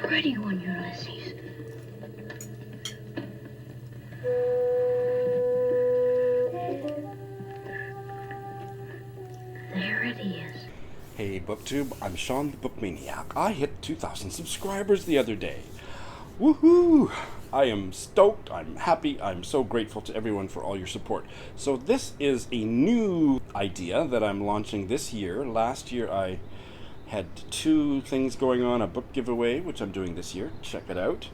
ready on Ulysses. There it is. Hey BookTube, I'm Sean the Book Maniac. I hit 2,000 subscribers the other day. Woohoo! I am stoked, I'm happy, I'm so grateful to everyone for all your support. So this is a new idea that I'm launching this year. Last year I had 2 things going on, a book giveaway, which I'm doing this year, check it out,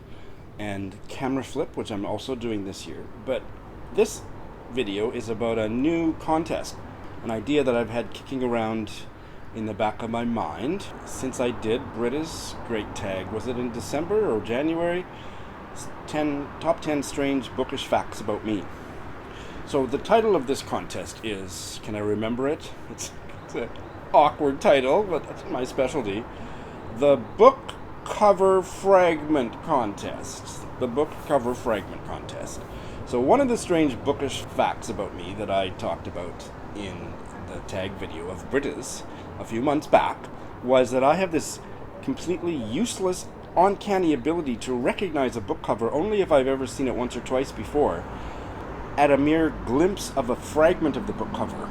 and camera flip, which I'm also doing this year. But this video is about a new contest, an idea that I've had kicking around in the back of my mind since I did Britta's great tag. Was it in December or January? Top 10 strange bookish facts about me. So the title of this contest is, can I remember it? It's an awkward title, but it's my specialty. The Book Cover Fragment Contest. The Book Cover Fragment Contest. So one of the strange bookish facts about me that I talked about in the tag video of Britta's a few months back was that I have this completely useless, uncanny ability to recognize a book cover only if I've ever seen it once or twice before, at a mere glimpse of a fragment of the book cover.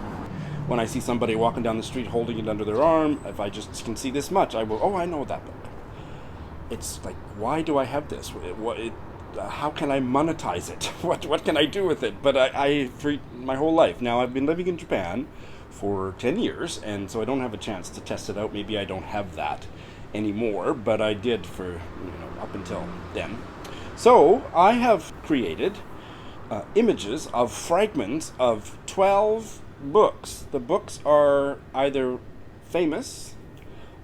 When I see somebody walking down the street holding it under their arm, if I just can see this much, I will, oh, I know that book. It's like, why do I have this? How can I monetize it? What can I do with it? But I for my whole life now, I've been living in Japan for 10 years, and so I don't have a chance to test it out. Maybe I don't have that anymore, but I did for up until then. So I have created images of fragments of 12 books. The books are either famous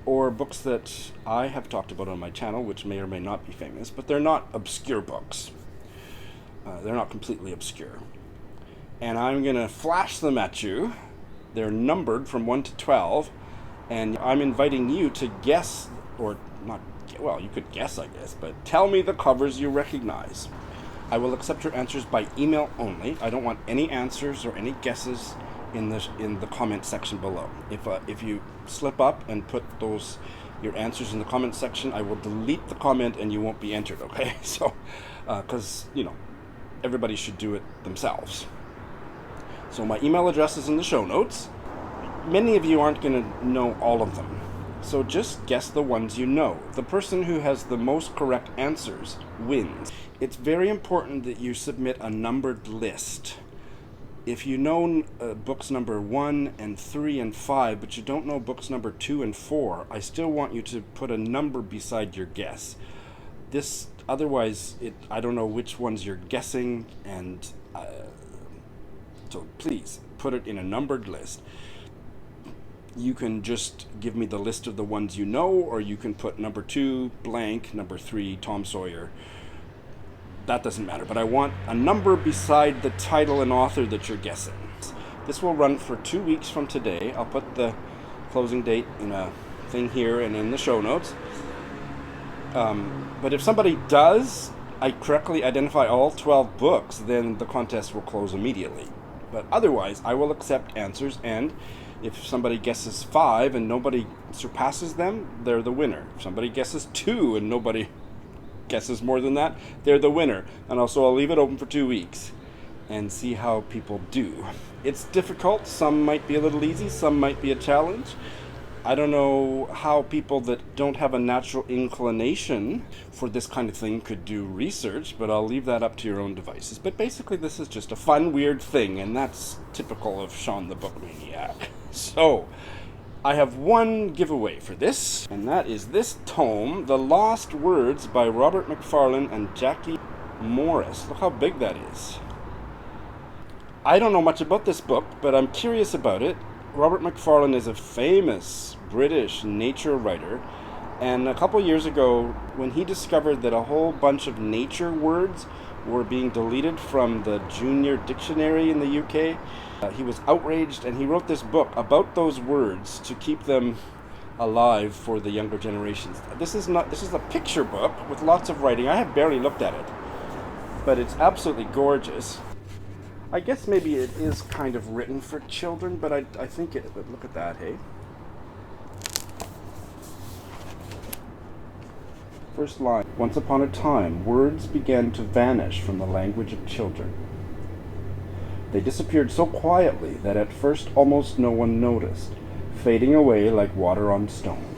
or books that I have talked about on my channel, which may or may not be famous, but they're not obscure books. They're not completely obscure. And I'm going to flash them at you. They're numbered from 1 to 12, and I'm inviting you to guess, or not, well, you could guess, I guess, but tell me the covers you recognize. I will accept your answers by email only. I don't want any answers or any guesses in the comment section below. If you slip up and put your answers in the comment section, I will delete the comment and you won't be entered, okay? So, because, everybody should do it themselves. So my email address is in the show notes. Many of you aren't going to know all of them, so just guess the ones you know. The person who has the most correct answers wins. It's very important that you submit a numbered list. If you know books number 1 and 3 and 5, but you don't know books number 2 and 4, I still want you to put a number beside your guess. Otherwise, I don't know which ones you're guessing, and so please put it in a numbered list. You can just give me the list of the ones you know, or you can put number 2 blank, number 3 Tom Sawyer. That doesn't matter, but I want a number beside the title and author that you're guessing. This will run for 2 weeks from today. I'll put the closing date in a thing here and in the show notes. But if somebody does correctly identify all 12 books, then the contest will close immediately. But otherwise, I will accept answers, and if somebody guesses 5 and nobody surpasses them, they're the winner. If somebody guesses 2 and nobody guesses more than that, they're the winner. And also I'll leave it open for 2 weeks and see how people do. It's difficult. Some might be a little easy, some might be a challenge. I don't know how people that don't have a natural inclination for this kind of thing could do research, but I'll leave that up to your own devices. But basically this is just a fun, weird thing, and that's typical of Sean the Book Maniac. So, I have one giveaway for this, and that is this tome, The Lost Words by Robert McFarlane and Jackie Morris. Look how big that is. I don't know much about this book, but I'm curious about it. Robert McFarlane is a famous British nature writer, and a couple years ago, when he discovered that a whole bunch of nature words were being deleted from the Junior Dictionary in the UK, he was outraged, and he wrote this book about those words to keep them alive for the younger generations. This is a picture book with lots of writing. I have barely looked at it, but it's absolutely gorgeous. I guess maybe it is kind of written for children, but I think it, look at that, hey? First line. Once upon a time, words began to vanish from the language of children. They disappeared so quietly that at first almost no one noticed, fading away like water on stone.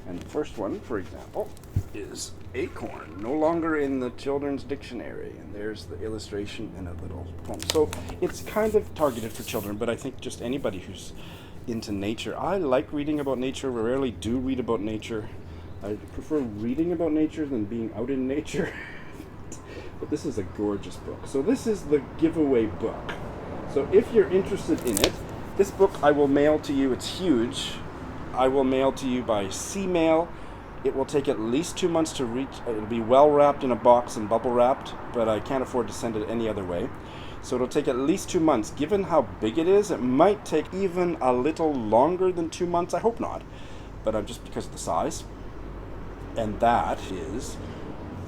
And the first one, for example, is acorn, no longer in the children's dictionary. And there's the illustration in a little poem. So it's kind of targeted for children, but I think just anybody who's into nature. I like reading about nature. We rarely do read about nature. I prefer reading about nature than being out in nature. But this is a gorgeous book. So this is the giveaway book. So if you're interested in it, this book I will mail to you. It's huge. I will mail to you by C-mail. It will take at least 2 months to reach. It'll be well wrapped in a box and bubble wrapped, but I can't afford to send it any other way. So it'll take at least 2 months. Given how big it is, it might take even a little longer than 2 months. I hope not, but just because of the size. And that is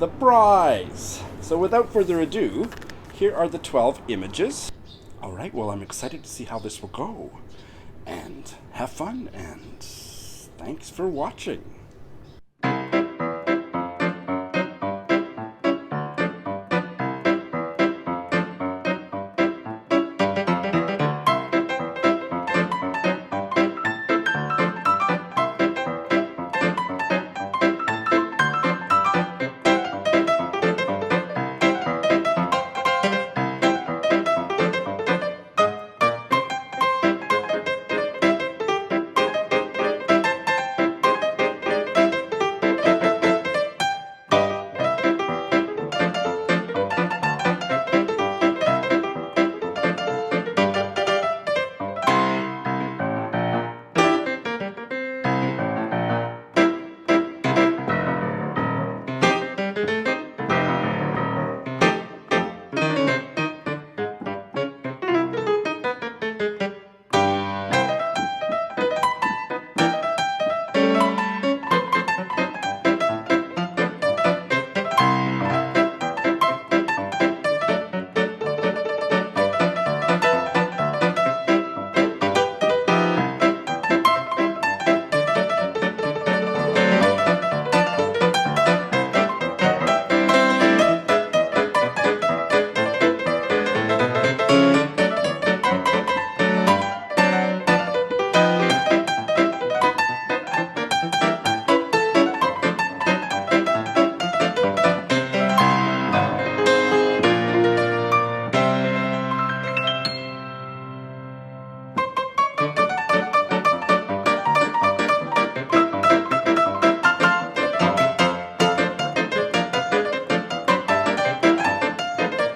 the prize. So without further ado, here are the 12 images. All right, well, I'm excited to see how this will go. And have fun, and thanks for watching.